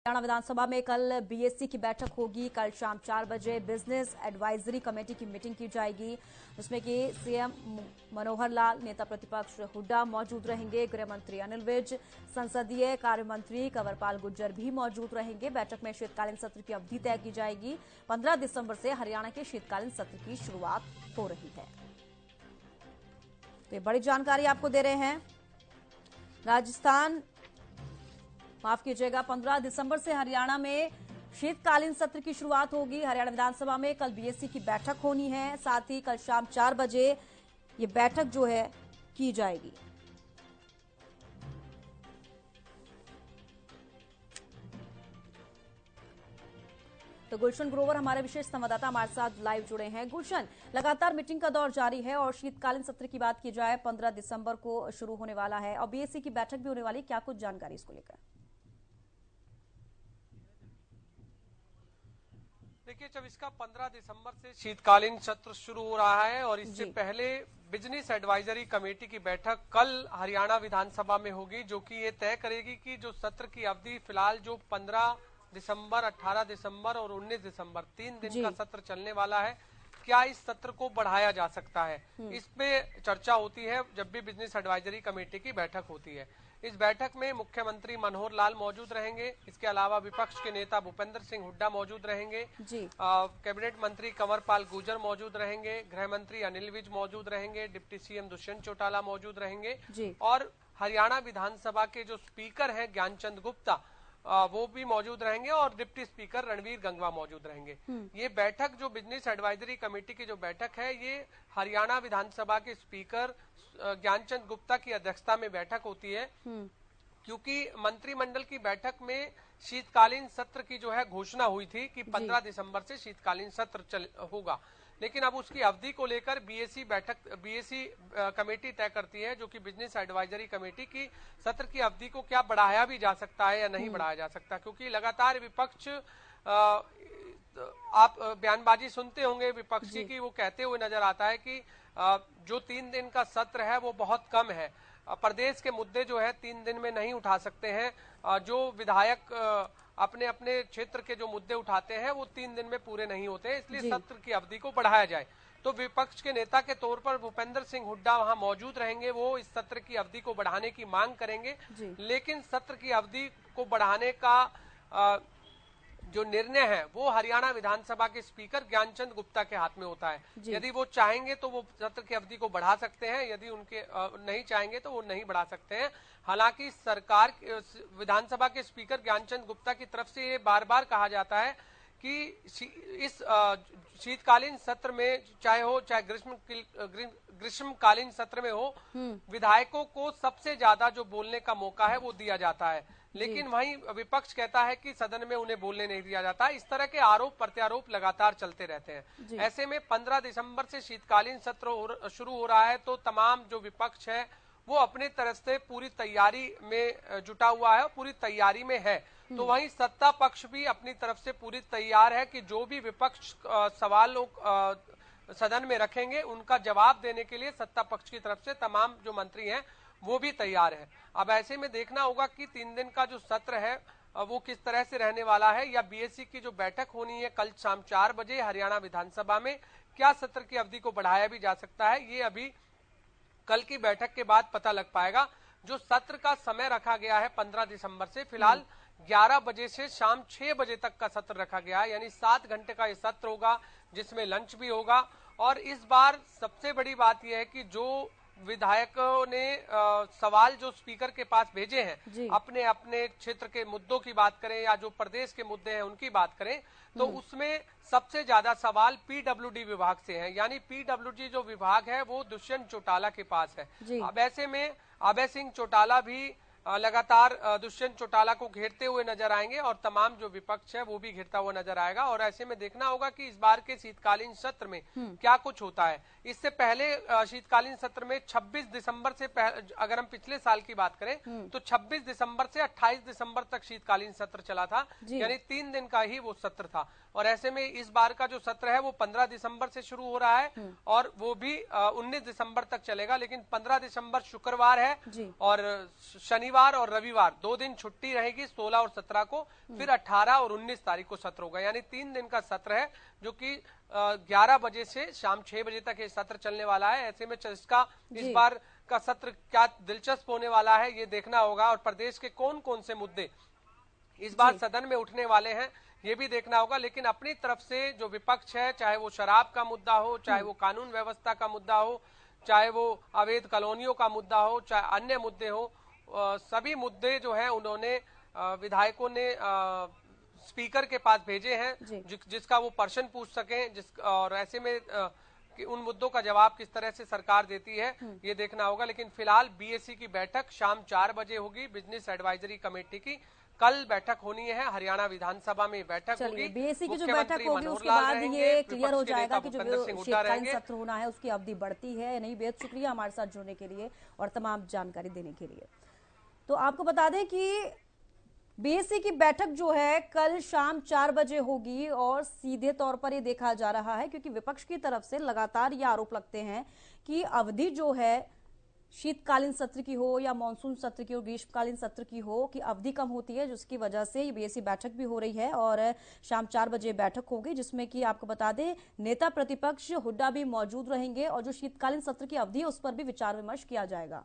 हरियाणा विधानसभा में कल बीएससी की बैठक होगी। कल शाम 4 बजे बिजनेस एडवाइजरी कमेटी की मीटिंग की जाएगी, जिसमें कि सीएम मनोहर लाल, नेता प्रतिपक्ष हुड्डा मौजूद रहेंगे। गृह मंत्री अनिल विज, संसदीय कार्य मंत्री कंवरपाल गुर्जर भी मौजूद रहेंगे। बैठक में शीतकालीन सत्र की अवधि तय की जाएगी। 15 दिसंबर से हरियाणा के शीतकालीन सत्र की शुरुआत हो रही है। तो बड़ी जानकारी आपको दे रहे हैं। राजस्थान, माफ कीजिएगा, 15 दिसंबर से हरियाणा में शीतकालीन सत्र की शुरुआत होगी। हरियाणा विधानसभा में कल बीएससी की बैठक होनी है। साथ ही कल शाम 4 बजे ये बैठक जो है की जाएगी। तो गुलशन ग्रोवर हमारे विशेष संवाददाता हमारे साथ लाइव जुड़े हैं। गुलशन, लगातार मीटिंग का दौर जारी है और शीतकालीन सत्र की बात की जाए 15 दिसंबर को शुरू होने वाला है और बीएससी की बैठक भी होने वाली, क्या कुछ जानकारी इसको लेकर? देखिए, जब इसका 15 दिसंबर से शीतकालीन सत्र शुरू हो रहा है और इससे पहले बिजनेस एडवाइजरी कमेटी की बैठक कल हरियाणा विधानसभा में होगी, जो कि ये तय करेगी कि जो सत्र की अवधि फिलहाल जो 15 दिसंबर, 18 दिसंबर और 19 दिसंबर 3 दिन का सत्र चलने वाला है, क्या इस सत्र को बढ़ाया जा सकता है। इसमें चर्चा होती है जब भी बिजनेस एडवाइजरी कमेटी की बैठक होती है। इस बैठक में मुख्यमंत्री मनोहर लाल मौजूद रहेंगे। इसके अलावा विपक्ष के नेता भूपेंद्र सिंह हुड्डा मौजूद रहेंगे। कैबिनेट मंत्री कंवरपाल गुर्जर मौजूद रहेंगे। गृह मंत्री अनिल विज मौजूद रहेंगे। डिप्टी सीएम दुष्यंत चौटाला मौजूद रहेंगे और हरियाणा विधानसभा के जो स्पीकर हैं ज्ञानचंद गुप्ता, वो भी मौजूद रहेंगे और डिप्टी स्पीकर रणवीर गंगवा मौजूद रहेंगे। ये बैठक, जो बिजनेस एडवाइजरी कमेटी की जो बैठक है, ये हरियाणा विधानसभा के स्पीकर ज्ञानचंद गुप्ता की अध्यक्षता में बैठक होती है, क्योंकि मंत्रिमंडल की बैठक में शीतकालीन सत्र की जो है घोषणा हुई थी कि 15 दिसंबर से शीतकालीन सत्र होगा। लेकिन अब उसकी अवधि को लेकर बीएससी कमेटी तय करती है, जो कि बिजनेस एडवाइजरी कमेटी की सत्र की अवधि को क्या बढ़ाया भी जा सकता है या नहीं बढ़ाया जा सकता, क्योंकि लगातार विपक्ष, आप बयानबाजी सुनते होंगे विपक्ष की वो कहते हुए नजर आता है कि जो 3 दिन का सत्र है वो बहुत कम है। प्रदेश के मुद्दे जो है 3 दिन में नहीं उठा सकते हैं। जो विधायक अपने अपने क्षेत्र के जो मुद्दे उठाते हैं वो 3 दिन में पूरे नहीं होते, इसलिए सत्र की अवधि को बढ़ाया जाए। तो विपक्ष के नेता के तौर पर भूपेंद्र सिंह हुड्डा वहां मौजूद रहेंगे। वो इस सत्र की अवधि को बढ़ाने की मांग करेंगे, लेकिन सत्र की अवधि को बढ़ाने का जो निर्णय है वो हरियाणा विधानसभा के स्पीकर ज्ञानचंद गुप्ता के हाथ में होता है। यदि वो चाहेंगे तो वो सत्र की अवधि को बढ़ा सकते हैं, यदि उनके नहीं चाहेंगे तो वो नहीं बढ़ा सकते हैं। हालांकि सरकार, विधानसभा के स्पीकर ज्ञानचंद गुप्ता की तरफ से ये बार बार कहा जाता है कि इस शीतकालीन सत्र में चाहे ग्रीष्मकालीन सत्र में हो, विधायकों को सबसे ज्यादा जो बोलने का मौका है वो दिया जाता है, लेकिन वहीं विपक्ष कहता है कि सदन में उन्हें बोलने नहीं दिया जाता। इस तरह के आरोप प्रत्यारोप लगातार चलते रहते हैं। ऐसे में 15 दिसंबर से शीतकालीन सत्र शुरू हो रहा है, तो तमाम जो विपक्ष है वो अपनी तरफ से पूरी तैयारी में जुटा हुआ है, पूरी तैयारी में है। तो वहीं सत्ता पक्ष भी अपनी तरफ से पूरी तैयार है कि जो भी विपक्ष सवाल लोग सदन में रखेंगे उनका जवाब देने के लिए सत्ता पक्ष की तरफ से तमाम जो मंत्री हैं वो भी तैयार है। अब ऐसे में देखना होगा कि 3 दिन का जो सत्र है वो किस तरह से रहने वाला है, या बीएससी की जो बैठक होनी है कल शाम 4 बजे हरियाणा विधानसभा में, क्या सत्र की अवधि को बढ़ाया भी जा सकता है, ये अभी कल की बैठक के बाद पता लग पाएगा। जो सत्र का समय रखा गया है 15 दिसंबर से, फिलहाल 11 बजे से शाम 6 बजे तक का सत्र रखा गया है, यानी 7 घंटे का ये सत्र होगा, जिसमें लंच भी होगा। और इस बार सबसे बड़ी बात यह है कि जो विधायकों ने सवाल जो स्पीकर के पास भेजे हैं, अपने अपने क्षेत्र के मुद्दों की बात करें या जो प्रदेश के मुद्दे हैं उनकी बात करें, तो उसमें सबसे ज्यादा सवाल पीडब्ल्यूडी विभाग से हैं। यानी पीडब्ल्यूडी जो विभाग है वो दुष्यंत चौटाला के पास है। अब ऐसे में अभय सिंह चौटाला भी लगातार दुष्यंत चौटाला को घेरते हुए नजर आएंगे और तमाम जो विपक्ष है वो भी घेरता हुआ नजर आएगा। और ऐसे में देखना होगा कि इस बार के शीतकालीन सत्र में क्या कुछ होता है। इससे पहले शीतकालीन सत्र में 26 दिसंबर से अगर हम पिछले साल की बात करें तो 26 दिसंबर से 28 दिसंबर तक शीतकालीन सत्र चला था, यानी 3 दिन का ही वो सत्र था। और ऐसे में इस बार का जो सत्र है वो 15 दिसंबर से शुरू हो रहा है और वो भी 19 दिसंबर तक चलेगा, लेकिन 15 दिसंबर शुक्रवार है और शनिवार शनिवार और रविवार 2 दिन छुट्टी रहेगी, 16 और 17 को। फिर 18 और 19 तारीख को सत्र होगा, यानी 3 दिन का सत्र है, जो कि 11 बजे से शाम 6 बजे तक ये सत्र चलने वाला है। ऐसे में इसका इस बार का सत्र क्या दिलचस्प होने वाला है ये देखना होगा, और प्रदेश के कौन कौन से मुद्दे इस बार सदन में उठने वाले हैं ये भी देखना होगा। लेकिन अपनी तरफ से जो विपक्ष है, चाहे वो शराब का मुद्दा हो, चाहे वो कानून व्यवस्था का मुद्दा हो, चाहे वो अवैध कॉलोनियों का मुद्दा हो, चाहे अन्य मुद्दे हो, सभी मुद्दे जो है उन्होंने विधायकों ने स्पीकर के पास भेजे हैं, जिसका वो प्रश्न पूछ सकें, और ऐसे में कि उन मुद्दों का जवाब किस तरह से सरकार देती है ये देखना होगा। लेकिन फिलहाल बीएससी की बैठक शाम 4 बजे होगी, बिजनेस एडवाइजरी कमेटी की। कल बैठक होनी है, हरियाणा विधानसभा में बैठक होगी। बीएससी की जो बैठक होगी उसके बाद ये क्लियर हो जाएगा कि जो शीतकालीन सत्र होना है उसकी अवधि बढ़ती है या नहीं। बेहद शुक्रिया हमारे साथ जुड़ने के लिए और तमाम जानकारी देने के लिए। तो आपको बता दें कि बीएससी की बैठक जो है कल शाम 4 बजे होगी, और सीधे तौर पर ये देखा जा रहा है क्योंकि विपक्ष की तरफ से लगातार ये आरोप लगते हैं कि अवधि जो है शीतकालीन सत्र की हो या मानसून सत्र की हो, ग्रीष्मकालीन सत्र की हो, कि अवधि कम होती है, जिसकी वजह से ये बीएससी बैठक भी हो रही है। और शाम 4 बजे बैठक होगी, जिसमें कि आपको बता दें नेता प्रतिपक्ष हुड्डा भी मौजूद रहेंगे, और जो शीतकालीन सत्र की अवधि है उस पर भी विचार विमर्श किया जाएगा।